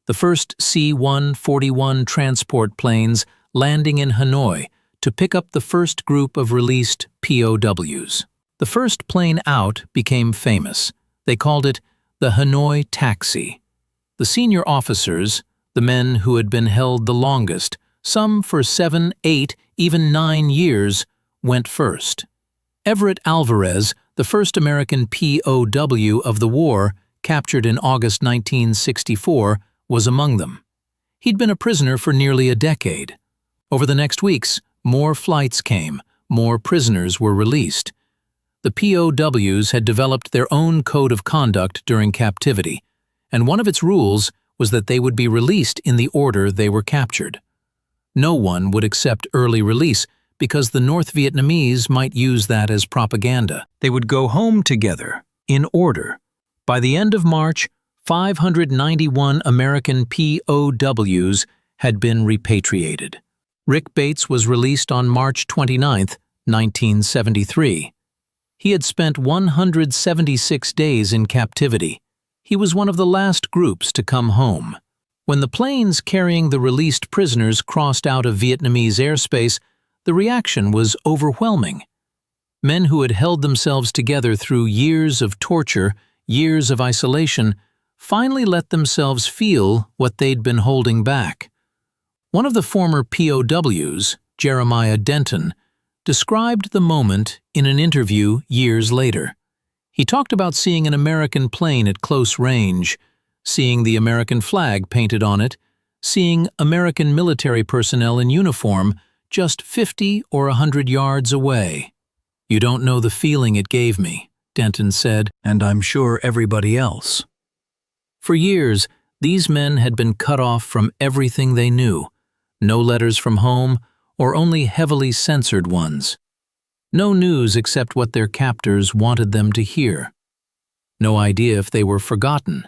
The first C-141 transport planes landing in Hanoi to pick up the first group of released POWs. The first plane out became famous. They called it the Hanoi Taxi. The senior officers, the men who had been held the longest, some for 7, 8, even 9 years, went first. Everett Alvarez, the first American POW of the war, captured in August 1964, was among them. He'd been a prisoner for nearly a decade. Over the next weeks, more flights came, more prisoners were released. The POWs had developed their own code of conduct during captivity, and one of its rules was that they would be released in the order they were captured. No one would accept early release because the North Vietnamese might use that as propaganda. They would go home together, in order. By the end of March, 591 American POWs had been repatriated. Rick Bates was released on March 29, 1973. He had spent 176 days in captivity. He was one of the last groups to come home. When the planes carrying the released prisoners crossed out of Vietnamese airspace, the reaction was overwhelming. Men who had held themselves together through years of torture, years of isolation, finally let themselves feel what they'd been holding back. One of the former POWs, Jeremiah Denton, described the moment in an interview years later. He talked about seeing an American plane at close range, seeing the American flag painted on it, seeing American military personnel in uniform just 50 or 100 yards away. "You don't know the feeling it gave me," Denton said, "and I'm sure everybody else." For years, these men had been cut off from everything they knew. No letters from home, or only heavily censored ones. No news except what their captors wanted them to hear. No idea if they were forgotten.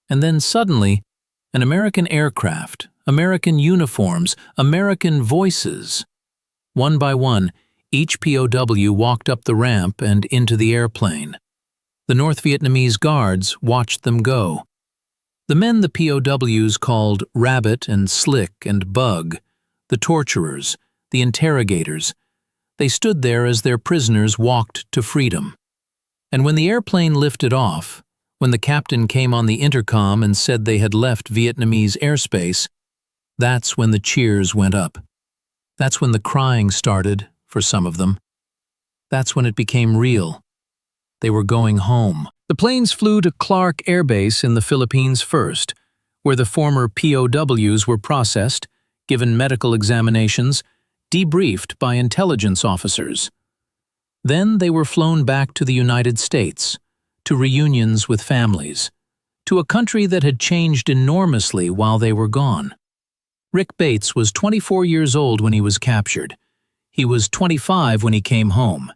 And then suddenly, an American aircraft, American uniforms, American voices. One by one, each POW walked up the ramp and into the airplane. The North Vietnamese guards watched them go. The men the POWs called Rabbit and Slick and Bug, the torturers, the interrogators, they stood there as their prisoners walked to freedom. And when the airplane lifted off, when the captain came on the intercom and said they had left Vietnamese airspace, that's when the cheers went up. That's when the crying started, for some of them. That's when it became real. They were going home. The planes flew to Clark Air Base in the Philippines first, where the former POWs were processed, given medical examinations, debriefed by intelligence officers. Then they were flown back to the United States, to reunions with families, to a country that had changed enormously while they were gone. Rick Bates was 24 years old when he was captured. He was 25 when he came home.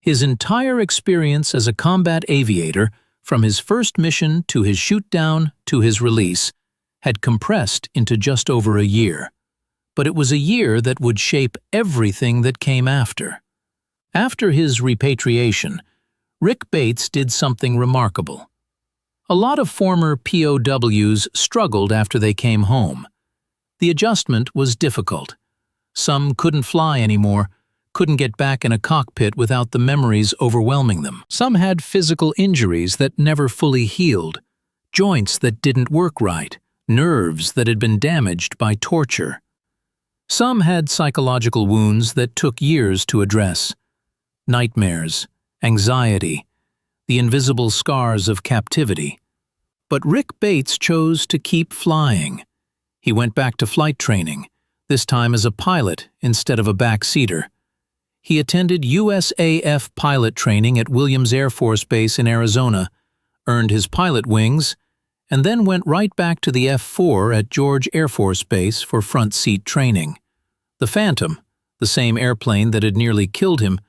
His entire experience as a combat aviator, from his first mission to his shoot-down to his release, had compressed into just over a year. But it was a year that would shape everything that came after. After his repatriation, Rick Bates did something remarkable. A lot of former POWs struggled after they came home. The adjustment was difficult. Some couldn't fly anymore, couldn't get back in a cockpit without the memories overwhelming them. Some had physical injuries that never fully healed, joints that didn't work right, nerves that had been damaged by torture. Some had psychological wounds that took years to address. Nightmares, anxiety, the invisible scars of captivity. But Rick Bates chose to keep flying. He went back to flight training, this time as a pilot instead of a backseater. He attended USAF pilot training at Williams Air Force Base in Arizona, earned his pilot wings, and then went right back to the F-4 at George Air Force Base for front seat training. The Phantom, the same airplane that had nearly killed him,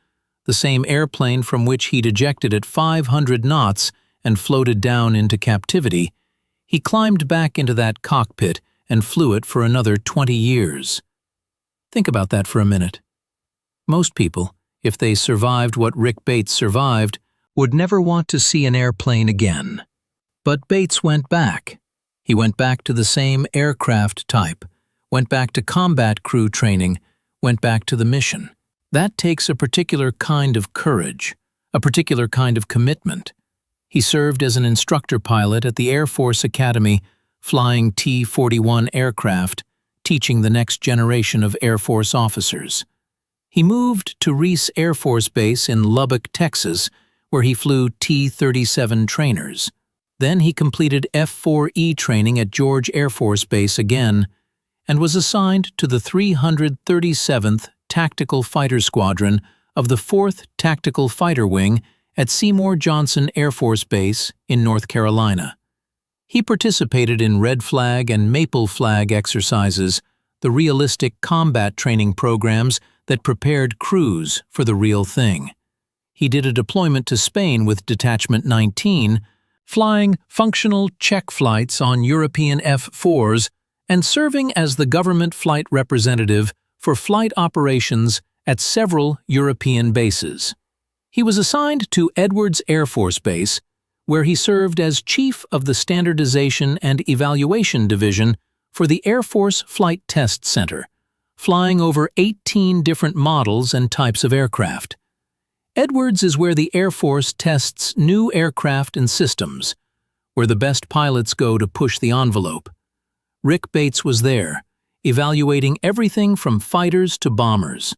the same airplane from which he'd ejected at 500 knots and floated down into captivity, he climbed back into that cockpit and flew it for another 20 years. Think about that for a minute. Most people, if they survived what Rick Bates survived, would never want to see an airplane again. But Bates went back. He went back to the same aircraft type, went back to combat crew training, went back to the mission. That takes a particular kind of courage, a particular kind of commitment. He served as an instructor pilot at the Air Force Academy, flying T-41 aircraft, teaching the next generation of Air Force officers. He moved to Reese Air Force Base in Lubbock, Texas, where he flew T-37 trainers. Then he completed F-4E training at George Air Force Base again, and was assigned to the 337th Tactical Fighter Squadron of the 4th Tactical Fighter Wing at Seymour Johnson Air Force Base in North Carolina. He participated in Red Flag and Maple Flag exercises, the realistic combat training programs that prepared crews for the real thing. He did a deployment to Spain with Detachment 19, flying functional check flights on European F-4s and serving as the government flight representative for flight operations at several European bases. He was assigned to Edwards Air Force Base, where he served as Chief of the Standardization and Evaluation Division for the Air Force Flight Test Center, flying over 18 different models and types of aircraft. Edwards is where the Air Force tests new aircraft and systems, where the best pilots go to push the envelope. Rick Bates was there, evaluating everything from fighters to bombers.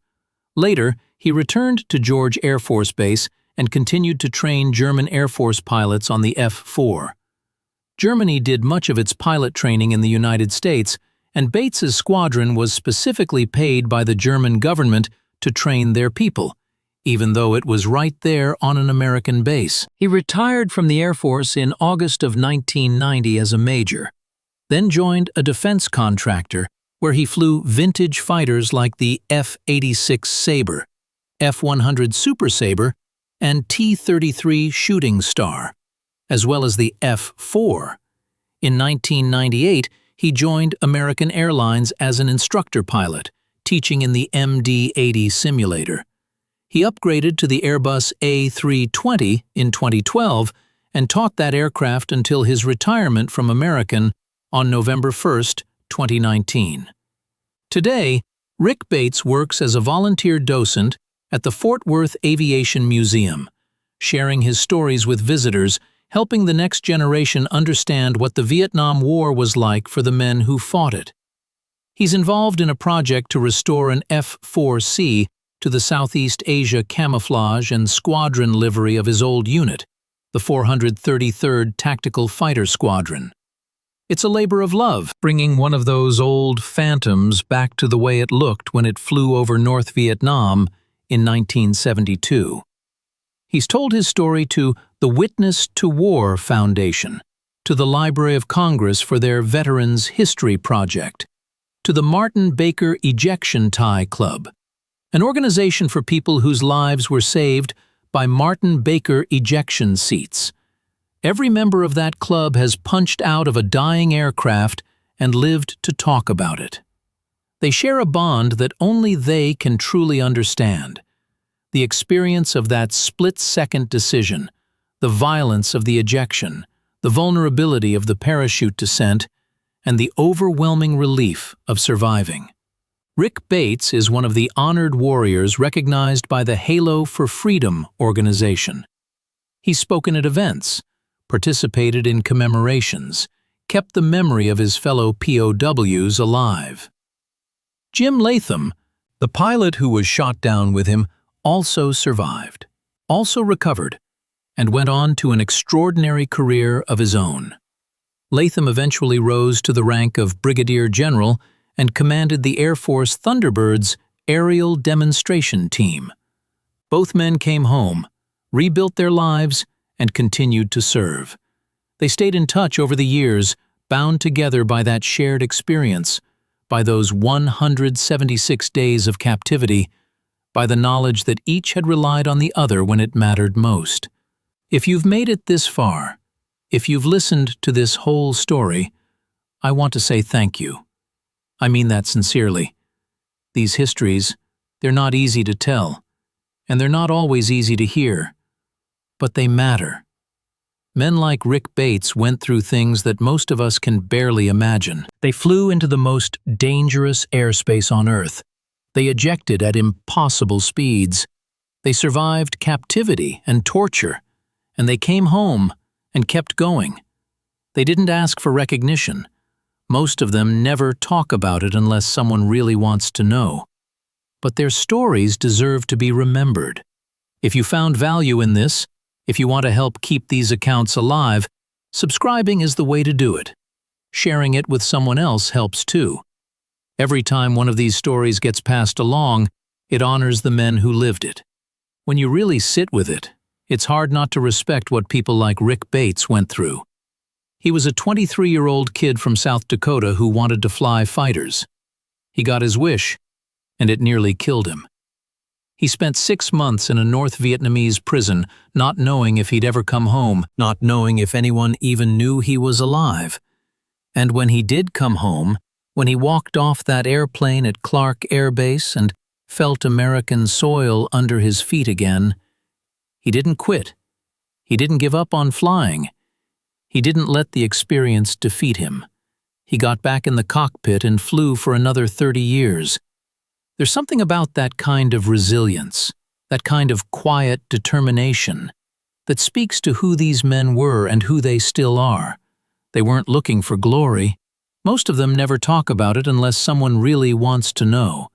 Later, he returned to George Air Force Base and continued to train German Air Force pilots on the F-4. Germany did much of its pilot training in the United States, and Bates's squadron was specifically paid by the German government to train their people, even though it was right there on an American base. He retired from the Air Force in August of 1990 as a major, then joined a defense contractor where he flew vintage fighters like the F-86 Sabre, F-100 Super Sabre, and T-33 Shooting Star, as well as the F-4. In 1998, he joined American Airlines as an instructor pilot, teaching in the MD-80 simulator. He upgraded to the Airbus A320 in 2012 and taught that aircraft until his retirement from American on November 1, 2019. Today, Rick Bates works as a volunteer docent at the Fort Worth Aviation Museum, sharing his stories with visitors, helping the next generation understand what the Vietnam War was like for the men who fought it. He's involved in a project to restore an F-4C to the Southeast Asia camouflage and squadron livery of his old unit, the 433rd Tactical Fighter Squadron. It's a labor of love, bringing one of those old Phantoms back to the way it looked when it flew over North Vietnam in 1972. He's told his story to the Witness to War Foundation, to the Library of Congress for their Veterans History Project, to the Martin Baker Ejection Tie Club, an organization for people whose lives were saved by Martin Baker ejection seats. Every member of that club has punched out of a dying aircraft and lived to talk about it. They share a bond that only they can truly understand. The experience of that split-second decision, the violence of the ejection, the vulnerability of the parachute descent, and the overwhelming relief of surviving. Rick Bates is one of the honored warriors recognized by the Halo for Freedom organization. He's spoken at events, participated in commemorations, kept the memory of his fellow POWs alive. Jim Latham, the pilot who was shot down with him, also survived, also recovered, and went on to an extraordinary career of his own. Latham eventually rose to the rank of Brigadier General and commanded the Air Force Thunderbirds Aerial Demonstration Team. Both men came home, rebuilt their lives, and continued to serve. They stayed in touch over the years, bound together by that shared experience, by those 176 days of captivity, by the knowledge that each had relied on the other when it mattered most. If you've made it this far, if you've listened to this whole story, I want to say thank you. I mean that sincerely. These histories, they're not easy to tell, and they're not always easy to hear, but they matter. Men like Rick Bates went through things that most of us can barely imagine. They flew into the most dangerous airspace on Earth. They ejected at impossible speeds. They survived captivity and torture, and they came home and kept going. They didn't ask for recognition. Most of them never talk about it unless someone really wants to know. But their stories deserve to be remembered. If you found value in this, if you want to help keep these accounts alive, subscribing is the way to do it. Sharing it with someone else helps too. Every time one of these stories gets passed along, it honors the men who lived it. When you really sit with it, it's hard not to respect what people like Rick Bates went through. He was a 23-year-old kid from South Dakota who wanted to fly fighters. He got his wish, and it nearly killed him. He spent 6 months in a North Vietnamese prison, not knowing if he'd ever come home, not knowing if anyone even knew he was alive. And when he did come home, when he walked off that airplane at Clark Air Base and felt American soil under his feet again, he didn't quit. He didn't give up on flying. He didn't let the experience defeat him. He got back in the cockpit and flew for another 30 years. There's something about that kind of resilience, that kind of quiet determination, that speaks to who these men were and who they still are. They weren't looking for glory. Most of them never talk about it unless someone really wants to know.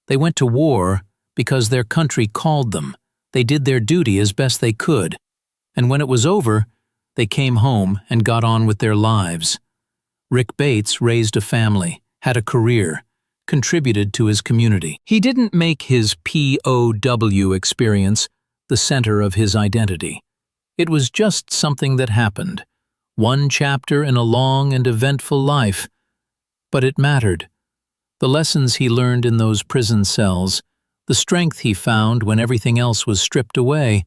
They went to war because their country called them. They did their duty as best they could, and when it was over, they came home and got on with their lives. Rick Bates raised a family, had a career, contributed to his community. He didn't make his POW experience the center of his identity. It was just something that happened, one chapter in a long and eventful life. But it mattered. The lessons he learned in those prison cells, the strength he found when everything else was stripped away,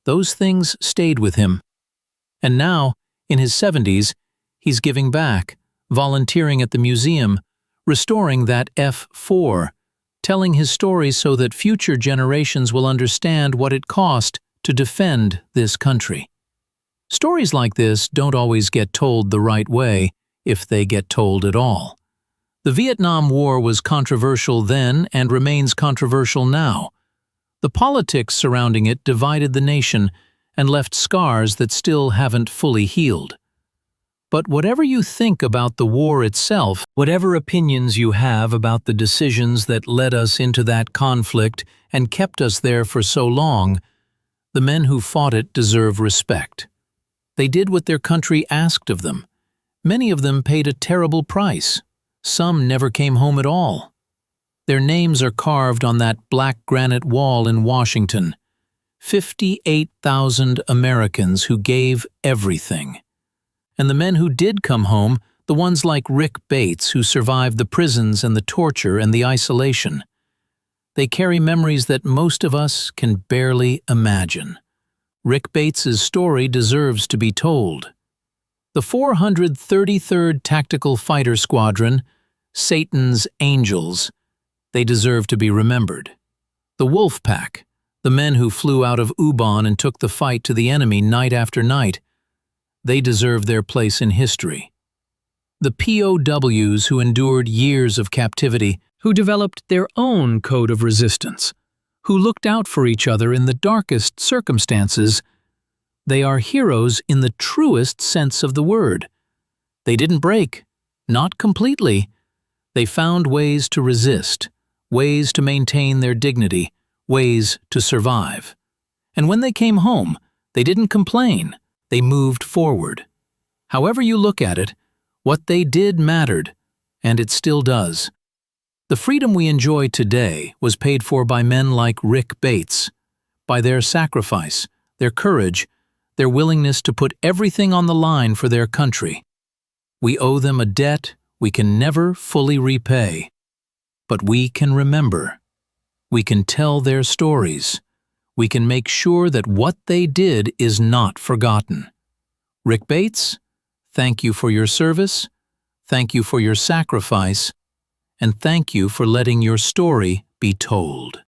those things stayed with him. And now, in his 70s, he's giving back, volunteering at the museum, restoring that F4, telling his story so that future generations will understand what it cost to defend this country. Stories like this don't always get told the right way, if they get told at all. The Vietnam War was controversial then and remains controversial now. The politics surrounding it divided the nation and left scars that still haven't fully healed. But whatever you think about the war itself, whatever opinions you have about the decisions that led us into that conflict and kept us there for so long, the men who fought it deserve respect. They did what their country asked of them. Many of them paid a terrible price. Some never came home at all. Their names are carved on that black granite wall in Washington. 58,000 Americans who gave everything. And the men who did come home, the ones like Rick Bates who survived the prisons and the torture and the isolation. They carry memories that most of us can barely imagine. Rick Bates's story deserves to be told. The 433rd Tactical Fighter Squadron, Satan's Angels, they deserve to be remembered. The Wolfpack, the men who flew out of Ubon and took the fight to the enemy night after night, they deserve their place in history. The POWs who endured years of captivity, who developed their own code of resistance, who looked out for each other in the darkest circumstances, they are heroes in the truest sense of the word. They didn't break, not completely. They found ways to resist, ways to maintain their dignity, ways to survive. And when they came home, they didn't complain. They moved forward. However you look at it, what they did mattered, and it still does. The freedom we enjoy today was paid for by men like Rick Bates, by their sacrifice, their courage, their willingness to put everything on the line for their country. We owe them a debt we can never fully repay, but we can remember. We can tell their stories. We can make sure that what they did is not forgotten. Rick Bates, thank you for your service, thank you for your sacrifice, and thank you for letting your story be told.